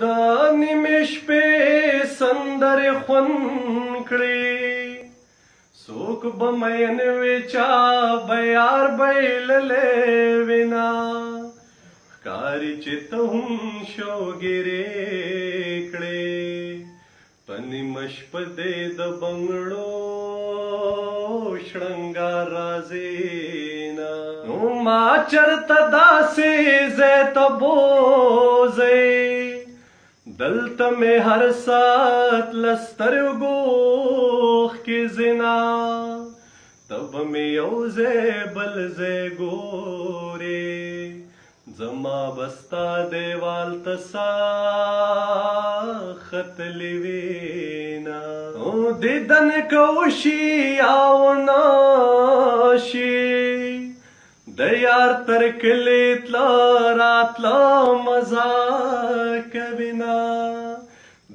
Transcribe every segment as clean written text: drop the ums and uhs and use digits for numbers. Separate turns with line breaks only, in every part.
دا نیمې شپې سندرې خوند کړې څوک به مین وي چا به یار بایللی وینا ښکاري چې ته هم شوګیرې کړې په نیمه شپه دې د بنګړو شړنګار راځي نه نو ما چرته داسې ځای ته بوځئ دلته مې هر ساعت له سترګو اوښکې ځينا ته به مې یو ځای بل ځای ګورې زما به ستا دیوال ته ساه ختلې وینا دیدن که وشي یا ونه شي د یار تر کلي تله راتله مزه کوینه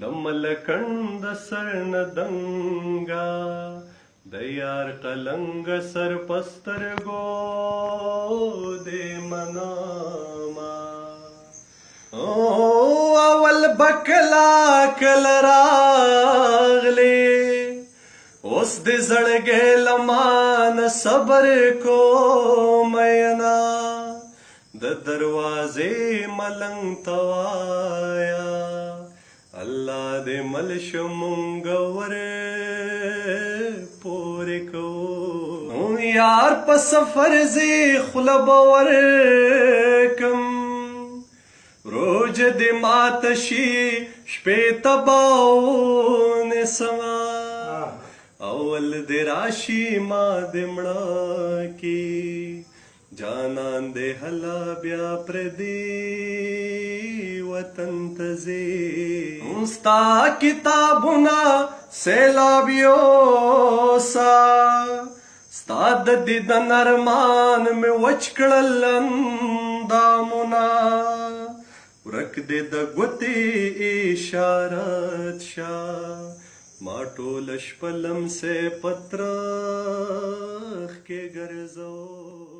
د ملکنډ د سر نه دنګه د یار قلنګ سر په سترګو دې منامه اول به کله کله راغلې اوس دې زړګی له مانه صبر کومینه د دروازې ملنګ ته وایه الله دې مل شو مونږ پورې کوو یار په سفر ځې خوله به ورکم روج دې ماته شي شپې ته به ونیسمه اول دې راشي ما دې مړه کی جانان دې هلا بیا پردي وطن ته ځې ستا کتابونه سیلاب یوسه ستا د دیدن ارمان مې وچ کړل اندامونه ورک دې د ګوتې اشارت شه ما ټوله شپه لمسې په ترخ کې ګرځو